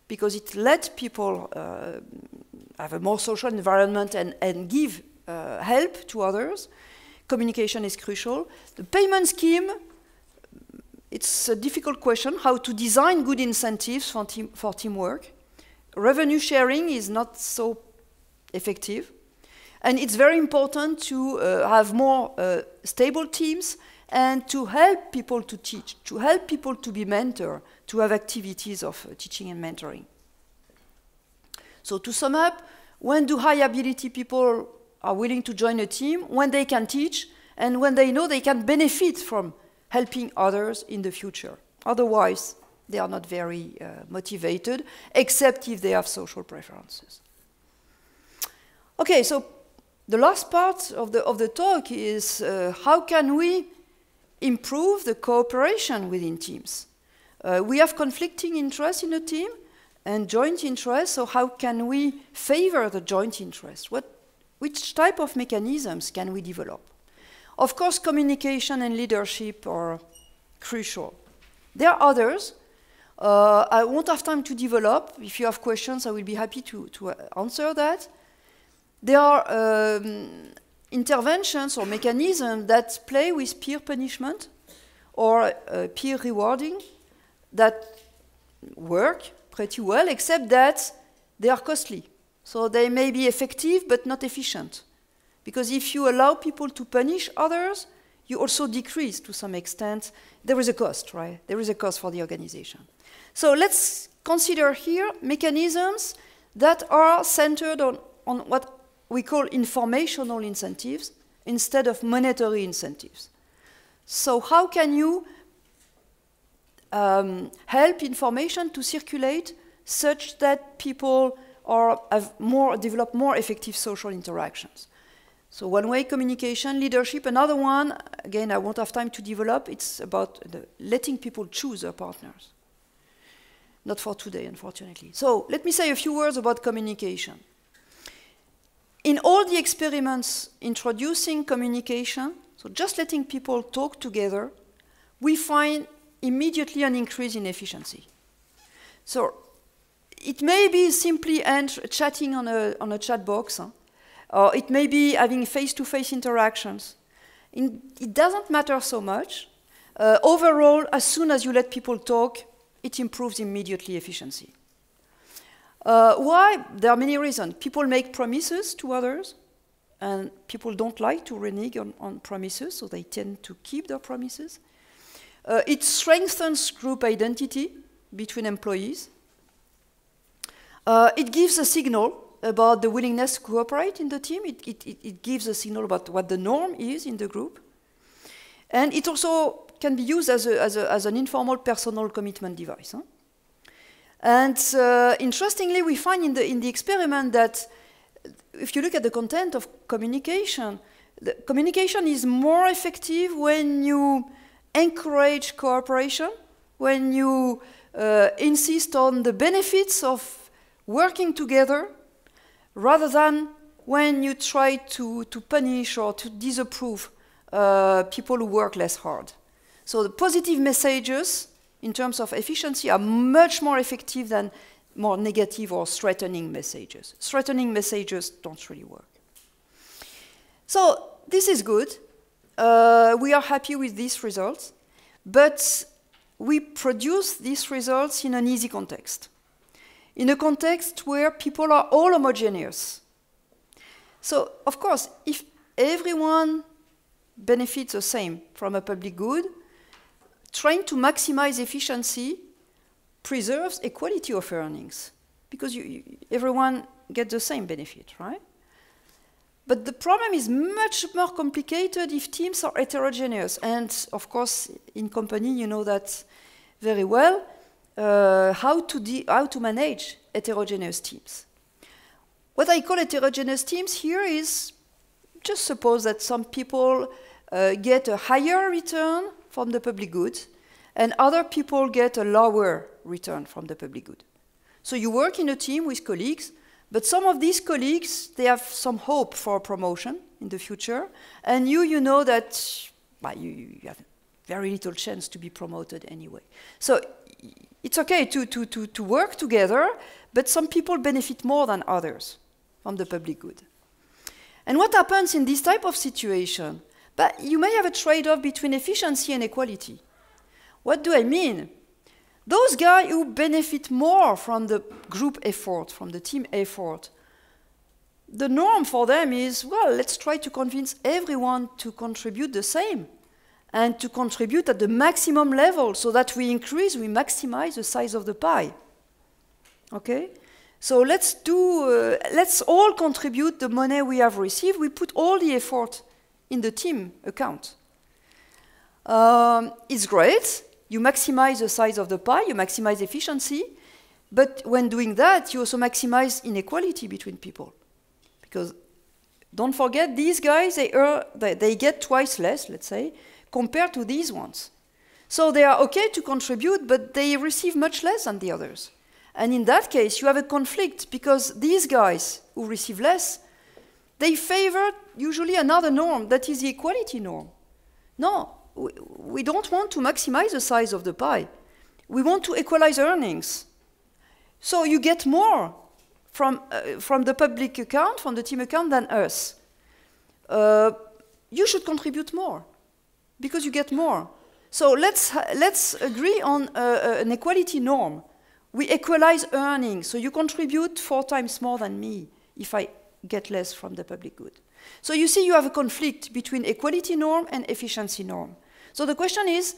because it lets people have a more social environment and give help to others. Communication is crucial. The payment scheme, it's a difficult question, how to design good incentives for teamwork. Revenue sharing is not so effective. And it's very important to have more stable teams and to help people to teach, to help people to be mentored, to have activities of teaching and mentoring. So to sum up, when do high ability people are willing to join a team? When they can teach and when they know they can benefit from helping others in the future. Otherwise, they are not very motivated, except if they have social preferences. Okay, so the last part of the talk is how can we improve the cooperation within teams? We have conflicting interests in a team and joint interests, so how can we favor the joint interest? Which type of mechanisms can we develop? Of course, communication and leadership are crucial. There are others. I won't have time to develop. If you have questions, I will be happy to answer that. There are interventions or mechanisms that play with peer punishment or peer rewarding that work pretty well, except that they are costly. So they may be effective but not efficient. Because if you allow people to punish others, you also decrease to some extent. There is a cost, right? There is a cost for the organization. So let's consider here mechanisms that are centered on what we call informational incentives instead of monetary incentives. So how can you help information to circulate such that people develop more effective social interactions? So one-way communication, leadership. Another one, again, I won't have time to develop, it's about letting people choose their partners. Not for today, unfortunately. So let me say a few words about communication. In all the experiments introducing communication, so just letting people talk together, we find immediately an increase in efficiency. So it may be simply chatting on a chat box, or it may be having face-to-face interactions. It doesn't matter so much. Overall, as soon as you let people talk, it improves immediately efficiency. Why? There are many reasons. People make promises to others, and people don't like to renege on promises, so they tend to keep their promises. It strengthens group identity between employees. It gives a signal about the willingness to cooperate in the team. It gives a signal about what the norm is in the group. And it also can be used as an informal personal commitment device. Huh? And interestingly, we find in the experiment that if you look at the content of communication, the communication is more effective when you encourage cooperation, when you insist on the benefits of working together, rather than when you try to punish or to disapprove people who work less hard. So the positive messages in terms of efficiency are much more effective than more negative or threatening messages. Threatening messages don't really work. So this is good. We are happy with these results, but we produce these results in an easy context, in a context where people are all homogeneous. So, of course, if everyone benefits the same from a public good, trying to maximize efficiency preserves equality of earnings, because everyone gets the same benefit, right? But the problem is much more complicated if teams are heterogeneous. And, of course, in company, you know that very well, how to manage heterogeneous teams. What I call heterogeneous teams here is, just suppose that some people get a higher return from the public good, and other people get a lower return from the public good. So you work in a team with colleagues, but some of these colleagues, they have some hope for promotion in the future, and you know that you have very little chance to be promoted anyway. So it's okay to work together, but some people benefit more than others from the public good. And what happens in this type of situation? But you may have a trade-off between efficiency and equality. What do I mean? Those guys who benefit more from the group effort, from the team effort, the norm for them is, well, let's try to convince everyone to contribute the same and to contribute at the maximum level so that we maximize the size of the pie. Okay? So let's all contribute the money we have received. We put all the effort in the team account. It's great. You maximize the size of the pie, you maximize efficiency, but when doing that, you also maximize inequality between people. Because don't forget, these guys, they get twice less, let's say, compared to these ones. So they are okay to contribute, but they receive much less than the others. And in that case, you have a conflict, because these guys who receive less, they favor usually another norm, that is the equality norm. No. We don't want to maximize the size of the pie. We want to equalize earnings. So you get more from the public account, from the team account, than us. You should contribute more, because you get more. So let's agree on an equality norm. We equalize earnings, so you contribute 4 times more than me if I get less from the public good. So you see, you have a conflict between equality norm and efficiency norm. So the question is,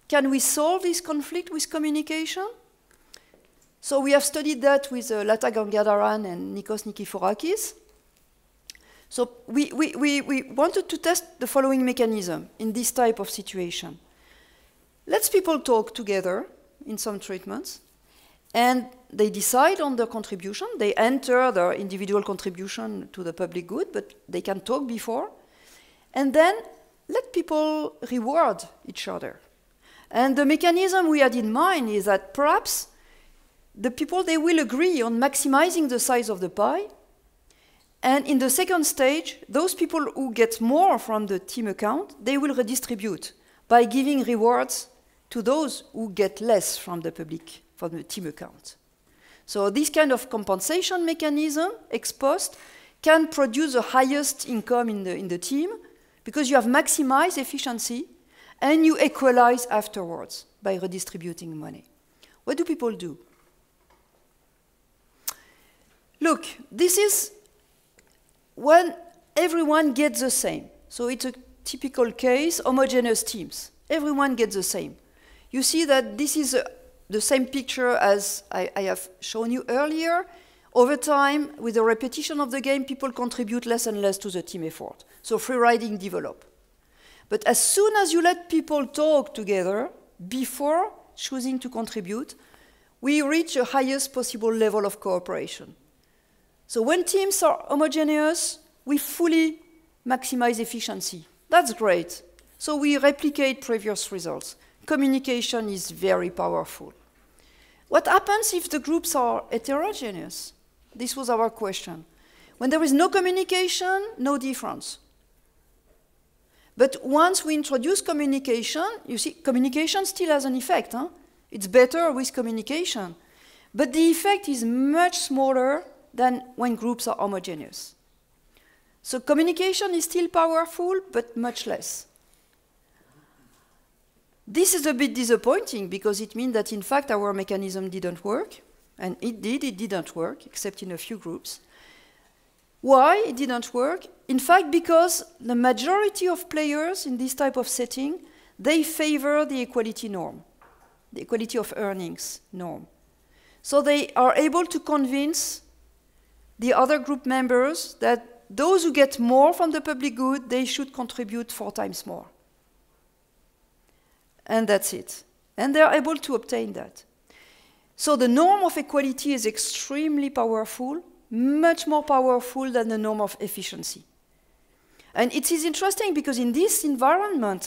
can we solve this conflict with communication? So we have studied that with Lata Gangadaran and Nikos Nikiforakis. So we wanted to test the following mechanism in this type of situation. Let's people talk together in some treatments, and they decide on their contribution. They enter their individual contribution to the public good, but they can talk before. And then let people reward each other. And the mechanism we had in mind is that perhaps the people, they will agree on maximizing the size of the pie. And in the second stage, those people who get more from the team account, they will redistribute by giving rewards to those who get less from the public, from the team account. So this kind of compensation mechanism, ex post, can produce the highest income in the team because you have maximized efficiency and you equalize afterwards by redistributing money. What do people do? Look, this is when everyone gets the same. So it's a typical case, homogeneous teams. Everyone gets the same. You see that this is the same picture as I have shown you earlier. Over time, with the repetition of the game, people contribute less and less to the team effort. So free riding develops. But as soon as you let people talk together before choosing to contribute, we reach the highest possible level of cooperation. So when teams are homogeneous, we fully maximize efficiency. That's great. So we replicate previous results. Communication is very powerful. What happens if the groups are heterogeneous? This was our question. When there is no communication, no difference. But once we introduce communication, you see, communication still has an effect. Huh? It's better with communication. But the effect is much smaller than when groups are homogeneous. So communication is still powerful, but much less. This is a bit disappointing because it means that in fact our mechanism didn't work. And it didn't work, except in a few groups. Why it didn't work? In fact, because the majority of players in this type of setting, they favor the equality norm, the equality of earnings norm. So they are able to convince the other group members that those who get more from the public good, they should contribute 4 times more. And that's it. And they are able to obtain that. So the norm of equality is extremely powerful, much more powerful than the norm of efficiency. And it is interesting because in this environment,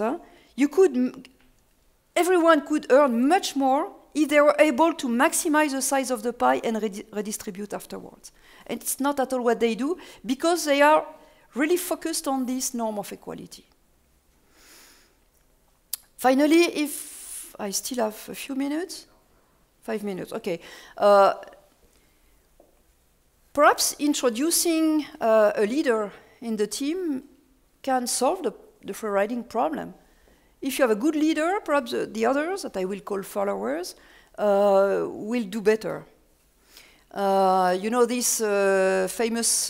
everyone could earn much more if they were able to maximize the size of the pie and redistribute afterwards. And it's not at all what they do because they are really focused on this norm of equality. Finally, if I still have a few minutes, 5 minutes, okay. Perhaps introducing a leader in the team can solve the free riding problem. If you have a good leader, perhaps the others, that I will call followers, will do better. You know this famous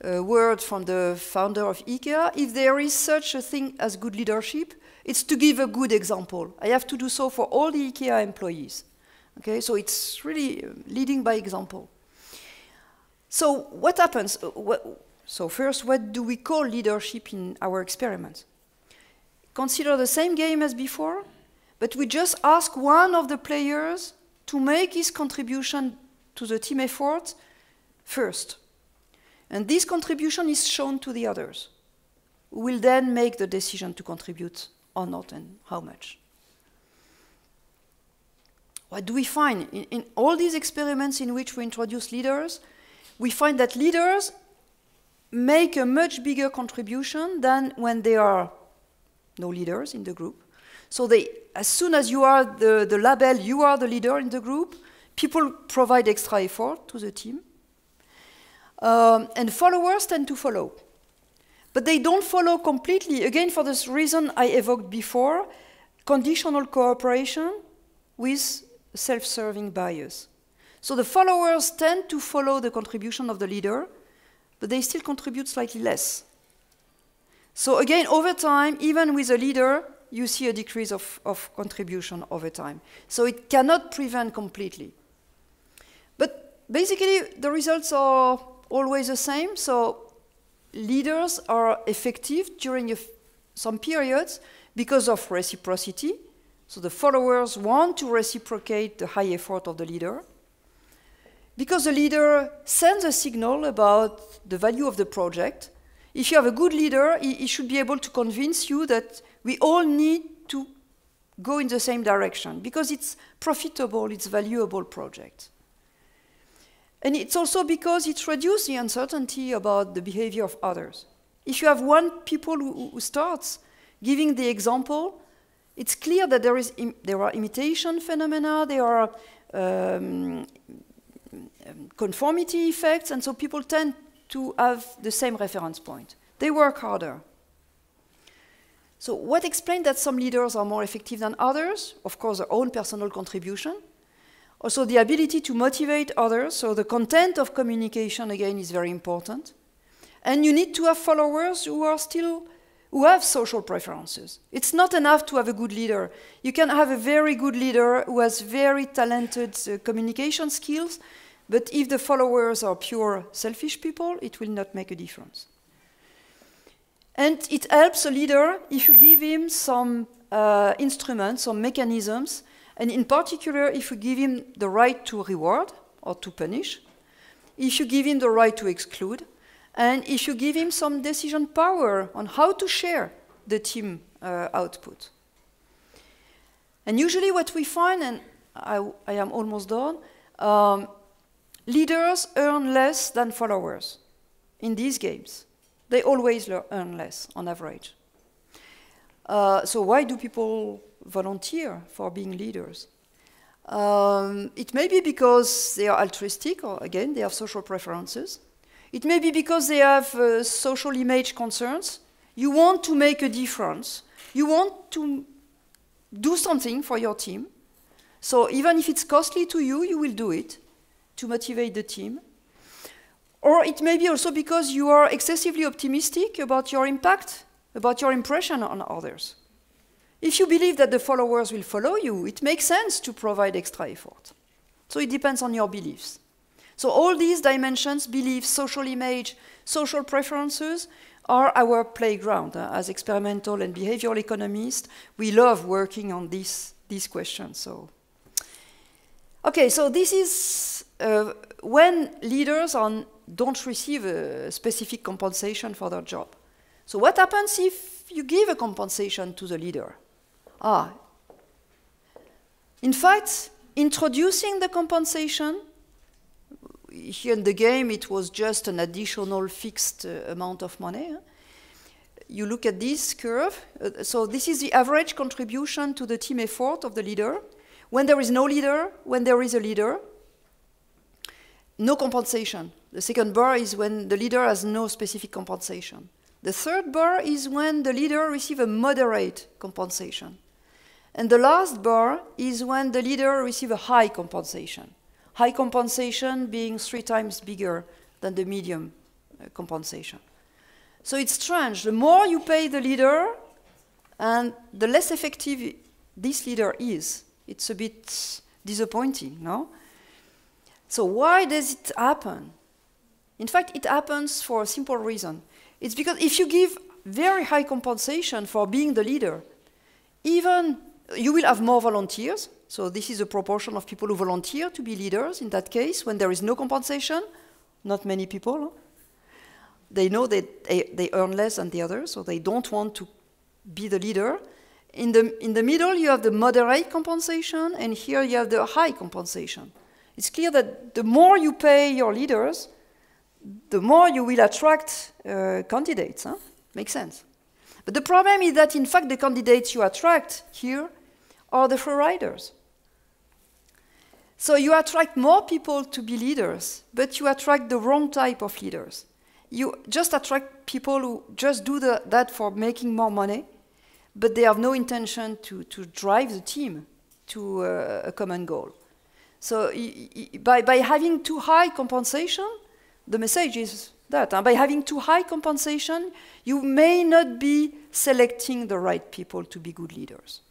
word from the founder of IKEA, if there is such a thing as good leadership, it's to give a good example. I have to do so for all the IKEA employees. Okay, so it's really leading by example. So what happens? So first, what do we call leadership in our experiment? Consider the same game as before, but we just ask one of the players to make his contribution to the team effort first. And this contribution is shown to the others, who will then make the decision to contribute or not and how much. What do we find? In all these experiments in which we introduce leaders, we find that leaders make a much bigger contribution than when there are no leaders in the group. So as soon as you are the label, you are the leader in the group, people provide extra effort to the team. And followers tend to follow. But they don't follow completely. Again, for this reason I evoked before, conditional cooperation with self-serving bias. So the followers tend to follow the contribution of the leader, but they still contribute slightly less. So again, over time, even with a leader, you see a decrease of contribution over time. So it cannot prevent completely. basically, the results are always the same. So leaders are effective during some periods because of reciprocity. So the followers want to reciprocate the high effort of the leader. Because the leader sends a signal about the value of the project. If you have a good leader, he should be able to convince you that we all need to go in the same direction because it's profitable, it's valuable project. And it's also because it reduces the uncertainty about the behavior of others. If you have one people who starts giving the example, it's clear that there are imitation phenomena, there are conformity effects, and so people tend to have the same reference point. They work harder. So what explains that some leaders are more effective than others? Of course, their own personal contribution. Also, the ability to motivate others, so the content of communication, again, is very important. And you need to have followers who have social preferences. It's not enough to have a good leader. You can have a very good leader who has very talented communication skills, but if the followers are pure selfish people, it will not make a difference. And it helps a leader if you give him some instruments, some mechanisms, and in particular, if you give him the right to reward or to punish, if you give him the right to exclude, and if you give him some decision power on how to share the team output. And usually what we find, and I am almost done, leaders earn less than followers in these games. They always earn less on average. So why do people volunteer for being leaders? It may be because they are altruistic, or again, they have social preferences. It may be because they have social image concerns. You want to make a difference. You want to do something for your team. So even if it's costly to you, you will do it to motivate the team. Or it may be also because you are excessively optimistic about your impact, about your impression on others. If you believe that the followers will follow you, it makes sense to provide extra effort. So it depends on your beliefs. So all these dimensions, beliefs, social image, social preferences, are our playground. As experimental and behavioral economists, we love working on these questions. So, okay, so this is when leaders don't receive a specific compensation for their job. So what happens if you give a compensation to the leader? In fact, introducing the compensation, here in the game it was just an additional fixed amount of money. You look at this curve. So this is the average contribution to the team effort of the leader. When there is no leader, when there is a leader, no compensation. The second bar is when the leader has no specific compensation. The third bar is when the leader receives a moderate compensation. And the last bar is when the leader receives a high compensation. High compensation being 3 times bigger than the medium compensation. So it's strange. The more you pay the leader, and the less effective this leader is. It's a bit disappointing, no? So why does it happen? In fact, it happens for a simple reason. It's because if you give very high compensation for being the leader, even you will have more volunteers. So this is a proportion of people who volunteer to be leaders. In that case, when there is no compensation, not many people. Huh? They know that they earn less than the others, so they don't want to be the leader. In the middle, you have the moderate compensation, and here you have the high compensation. It's clear that the more you pay your leaders, the more you will attract candidates. Huh? Makes sense. But the problem is that, in fact, the candidates you attract here are the free riders. So you attract more people to be leaders, but you attract the wrong type of leaders. You just attract people who just do that for making more money, but they have no intention to drive the team to a common goal. So by having too high compensation, the message is that. By having too high compensation, you may not be selecting the right people to be good leaders.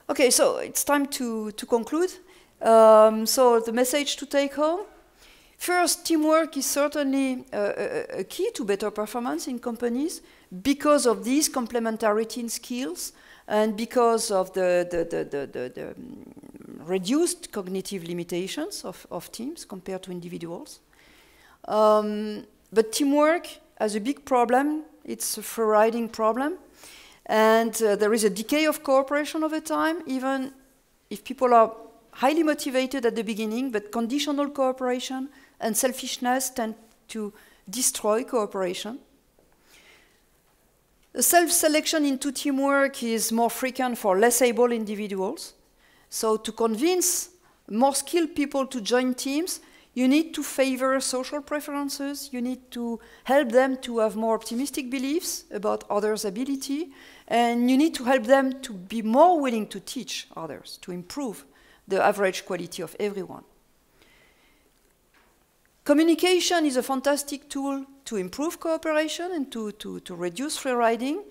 Okay, so it's time to conclude. So the message to take home, First, teamwork is certainly a key to better performance in companies because of these complementarity in skills and because of the reduced cognitive limitations of teams compared to individuals. But teamwork has a big problem. It's a free-riding problem. And there is a decay of cooperation over time, even if people are highly motivated at the beginning, but conditional cooperation and selfishness tend to destroy cooperation. The self-selection into teamwork is more frequent for less able individuals. So to convince more skilled people to join teams, you need to favor social preferences, you need to help them to have more optimistic beliefs about others' ability, and you need to help them to be more willing to teach others, to improve the average quality of everyone. Communication is a fantastic tool to improve cooperation and to reduce free riding,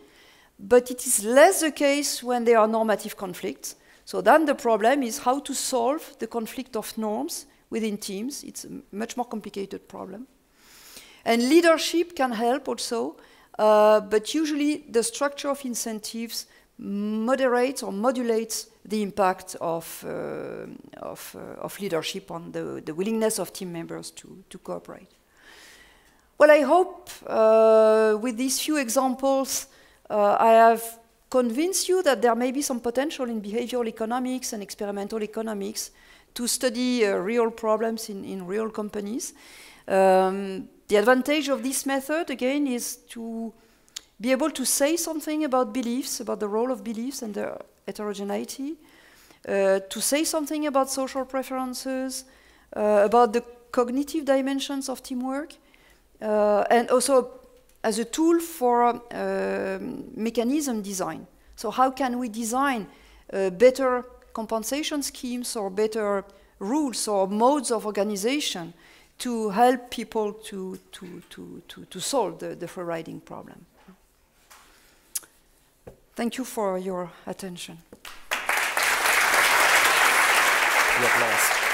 but it is less the case when there are normative conflicts. So then the problem is how to solve the conflict of norms within teams. It's a much more complicated problem. And leadership can help also, but usually the structure of incentives moderates or modulates the impact of leadership on the willingness of team members to cooperate. Well, I hope with these few examples I have convinced you that there may be some potential in behavioral economics and experimental economics to study real problems in real companies. The advantage of this method, again, is to be able to say something about beliefs, about the role of beliefs and their heterogeneity, to say something about social preferences, about the cognitive dimensions of teamwork, and also as a tool for mechanism design. So how can we design better compensation schemes or better rules or modes of organization to help people to solve the free riding problem? Thank you for your attention. Your applause.